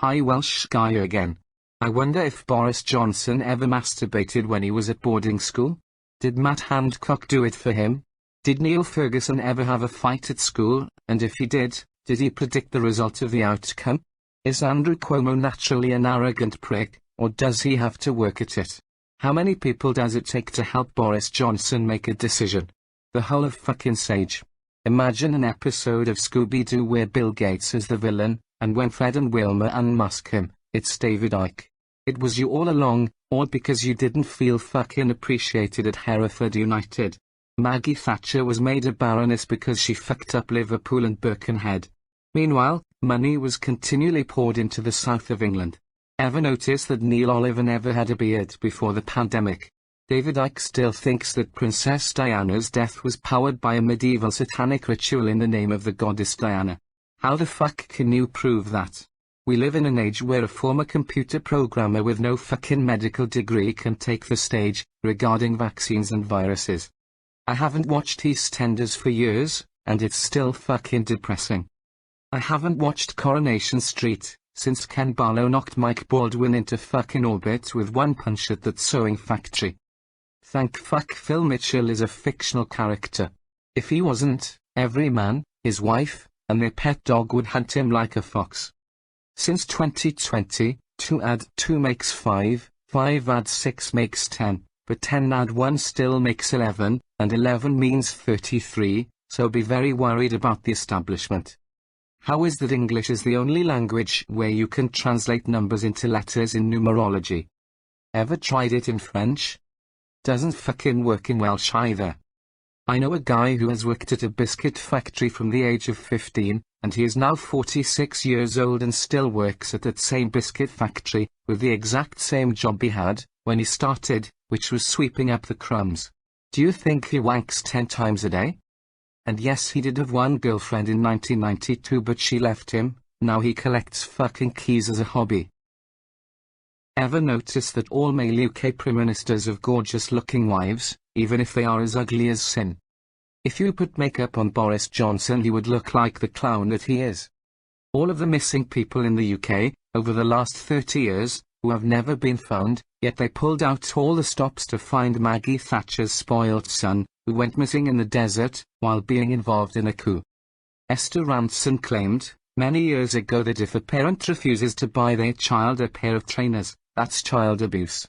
Hi Welsh Guy again. I wonder if Boris Johnson ever masturbated when he was at boarding school? Did Matt Hancock do it for him? Did Neil Ferguson ever have a fight at school, and if he did he predict the result of the outcome? Is Andrew Cuomo naturally an arrogant prick, or does he have to work at it? How many people does it take to help Boris Johnson make a decision? The whole of fucking Sage. Imagine an episode of Scooby-Doo where Bill Gates is the villain, and when Fred and Wilma unmask him, it's David Icke. It was you all along, all because you didn't feel fucking appreciated at Hereford United. Maggie Thatcher was made a baroness because she fucked up Liverpool and Birkenhead. Meanwhile, money was continually poured into the south of England. Ever notice that Neil Oliver never had a beard before the pandemic? David Icke still thinks that Princess Diana's death was powered by a medieval satanic ritual in the name of the goddess Diana. How the fuck can you prove that? We live in an age where a former computer programmer with no fucking medical degree can take the stage, regarding vaccines and viruses. I haven't watched EastEnders for years, and it's still fucking depressing. I haven't watched Coronation Street since Ken Barlow knocked Mike Baldwin into fucking orbit with one punch at that sewing factory. Thank fuck Phil Mitchell is a fictional character. If he wasn't, every man, his wife, and their pet dog would hunt him like a fox. Since 2020, 2 add 2 makes 5, 5 add 6 makes 10, but 10 add 1 still makes 11, and 11 means 33, so be very worried about the establishment. How is that English is the only language where you can translate numbers into letters in numerology? Ever tried it in French? Doesn't fucking work in Welsh either. I know a guy who has worked at a biscuit factory from the age of 15, and he is now 46 years old and still works at that same biscuit factory, with the exact same job he had when he started, which was sweeping up the crumbs. Do you think he wanks 10 times a day? And yes, he did have one girlfriend in 1992, but she left him. Now he collects fucking keys as a hobby. Ever notice that all male UK Prime Ministers have gorgeous-looking wives, even if they are as ugly as sin? If you put makeup on Boris Johnson, he would look like the clown that he is. All of the missing people in the UK, over the last 30 years, who have never been found, yet they pulled out all the stops to find Maggie Thatcher's spoiled son, who went missing in the desert, while being involved in a coup. Esther Ranson claimed, many years ago, that if a parent refuses to buy their child a pair of trainers, that's child abuse.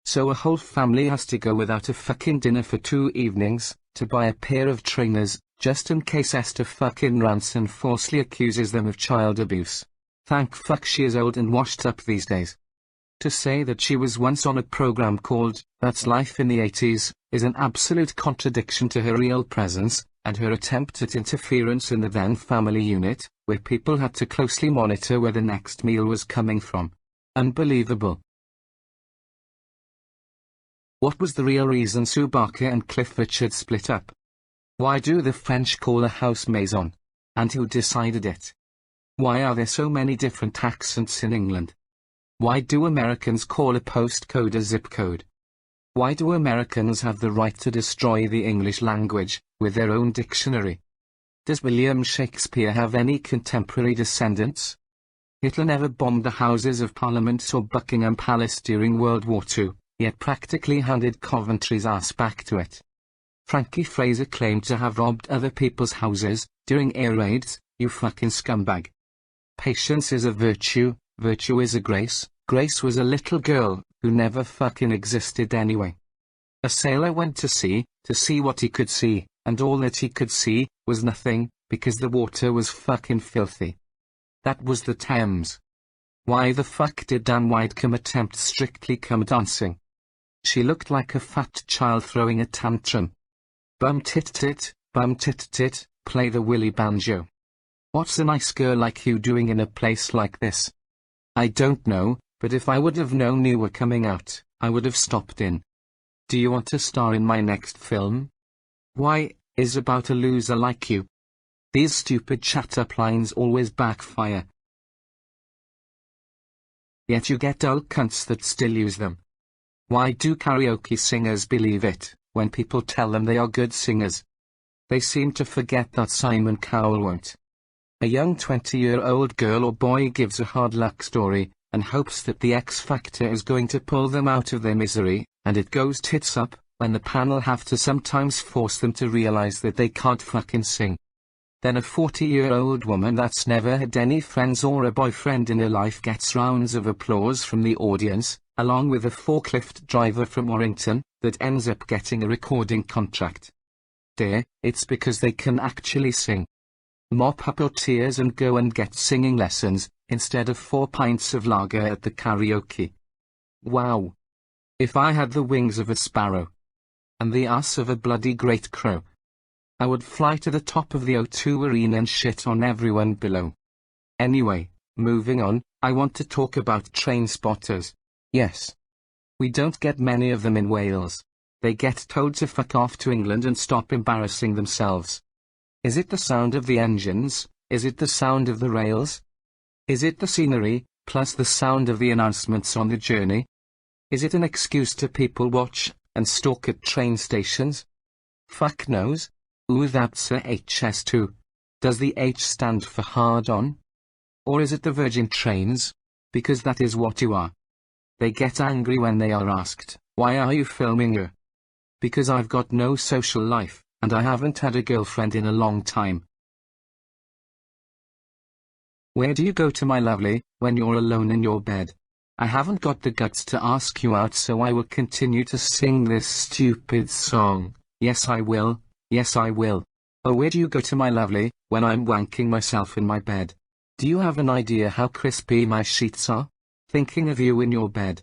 So a whole family has to go without a fucking dinner for 2 evenings, to buy a pair of trainers, just in case Esther fucking Ranson falsely accuses them of child abuse. Thank fuck she is old and washed up these days. To say that she was once on a program called That's Life in the 80s, is an absolute contradiction to her real presence, and her attempt at interference in the then family unit, where people had to closely monitor where the next meal was coming from. Unbelievable. What was the real reason Sue Barker and Cliff Richard split up? Why do the French call a house maison? And who decided it? Why are there so many different accents in England? Why do Americans call a postcode a zip code? Why do Americans have the right to destroy the English language, with their own dictionary? Does William Shakespeare have any contemporary descendants? Hitler never bombed the Houses of Parliament or Buckingham Palace during World War II, yet practically handed Coventry's ass back to it. Frankie Fraser claimed to have robbed other people's houses during air raids. You fucking scumbag. Patience is a virtue, virtue is a grace. Grace was a little girl who never fucking existed anyway. A sailor went to see what he could see, and all that he could see was nothing, because the water was fucking filthy. That was the Thames. Why the fuck did Dan Widdecombe attempt Strictly Come Dancing? She looked like a fat child throwing a tantrum. Bum tit tit, play the willy banjo. What's a nice girl like you doing in a place like this? I don't know, but if I would have known you were coming out, I would have stopped in. Do you want to star in my next film? Why, is about a loser like you. These stupid chat-up lines always backfire. Yet you get dull cunts that still use them. Why do karaoke singers believe it, when people tell them they are good singers? They seem to forget that Simon Cowell won't. A young 20-year-old girl or boy gives a hard luck story, and hopes that the X Factor is going to pull them out of their misery, and it goes tits up, when the panel have to sometimes force them to realize that they can't fucking sing. Then a 40-year-old woman that's never had any friends or a boyfriend in her life gets rounds of applause from the audience, along with a forklift driver from Warrington, that ends up getting a recording contract. It's because they can actually sing. Mop up your tears and go and get singing lessons, instead of 4 pints of lager at the karaoke. Wow. If I had the wings of a sparrow, and the ass of a bloody great crow, I would fly to the top of the O2 Arena and shit on everyone below. Anyway, moving on, I want to talk about train spotters. Yes. We don't get many of them in Wales. They get told to fuck off to England and stop embarrassing themselves. Is it the sound of the engines? Is it the sound of the rails? Is it the scenery, plus the sound of the announcements on the journey? Is it an excuse to people watch and stalk at train stations? Fuck knows. Ooh, that's a HS2. Does the H stand for hard on? Or is it the Virgin Trains? Because that is what you are. They get angry when they are asked, "Why are you filming her?" Because I've got no social life, and I haven't had a girlfriend in a long time. Where do you go to, my lovely, when you're alone in your bed? I haven't got the guts to ask you out, so I will continue to sing this stupid song. Yes, I will. Yes, I will. Oh, where do you go to, my lovely, when I'm wanking myself in my bed? Do you have an idea how crispy my sheets are? Thinking of you in your bed.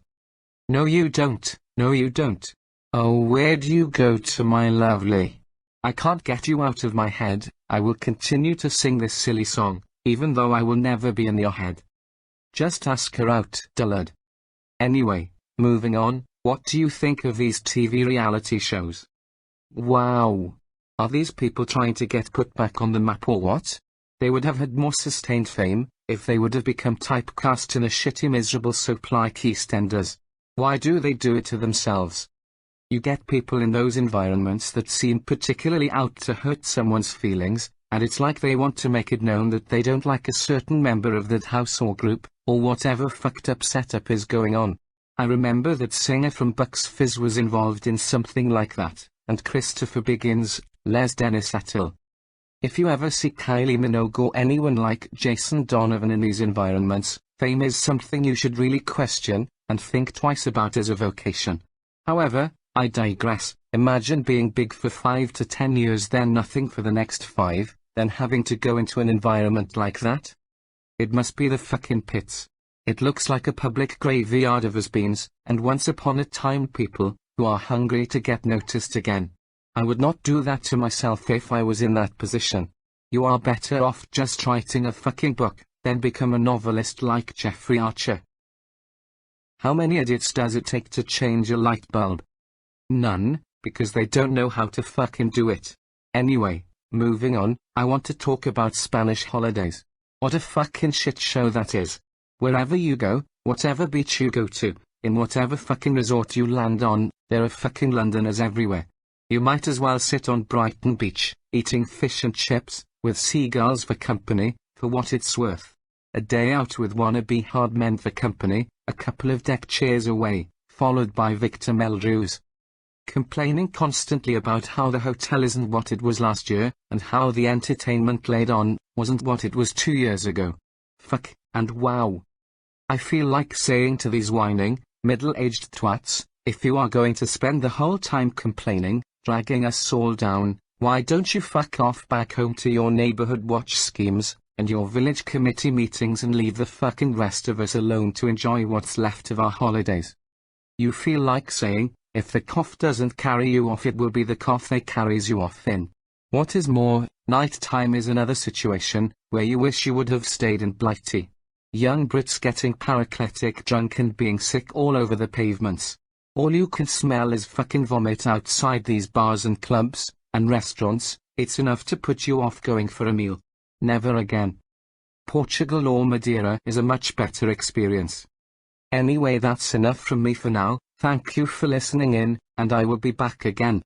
No, you don't. No, you don't. Oh, where do you go to, my lovely? I can't get you out of my head. I will continue to sing this silly song, even though I will never be in your head. Just ask her out, dullard. Anyway, moving on, what do you think of these TV reality shows? Wow. Are these people trying to get put back on the map or what? They would have had more sustained fame, if they would have become typecast in a shitty miserable soap like EastEnders. Why do they do it to themselves? You get people in those environments that seem particularly out to hurt someone's feelings, and it's like they want to make it known that they don't like a certain member of that house or group, or whatever fucked up setup is going on. I remember that singer from Bucks Fizz was involved in something like that, and Christopher Biggins, Les Dennis Attil. If you ever see Kylie Minogue or anyone like Jason Donovan in these environments, fame is something you should really question, and think twice about as a vocation. However, I digress. Imagine being big for 5 to 10 years, then nothing for the next 5, then having to go into an environment like that? It must be the fucking pits. It looks like a public graveyard of has-beens, and once upon a time people, who are hungry to get noticed again. I would not do that to myself if I was in that position. You are better off just writing a fucking book, then become a novelist like Jeffrey Archer. How many idiots does it take to change a light bulb? None, because they don't know how to fucking do it. Anyway, moving on, I want to talk about Spanish holidays. What a fucking shit show that is. Wherever you go, whatever beach you go to, in whatever fucking resort you land on, there are fucking Londoners everywhere. You might as well sit on Brighton Beach, eating fish and chips, with seagulls for company, for what it's worth. A day out with wannabe hard men for company, a couple of deck chairs away, followed by Victor Meldrews. Complaining constantly about how the hotel isn't what it was last year, and how the entertainment laid on wasn't what it was 2 years ago. Fuck, and wow. I feel like saying to these whining, middle-aged twats, if you are going to spend the whole time complaining, dragging us all down, why don't you fuck off back home to your neighborhood watch schemes, and your village committee meetings, and leave the fucking rest of us alone to enjoy what's left of our holidays? You feel like saying, if the cough doesn't carry you off, it will be the cough that carries you off in. What is more, night time is another situation, where you wish you would have stayed in Blighty. Young Brits getting paracletic drunk and being sick all over the pavements. All you can smell is fucking vomit outside these bars and clubs, and restaurants. It's enough to put you off going for a meal. Never again. Portugal or Madeira is a much better experience. Anyway, that's enough from me for now. Thank you for listening in, and I will be back again.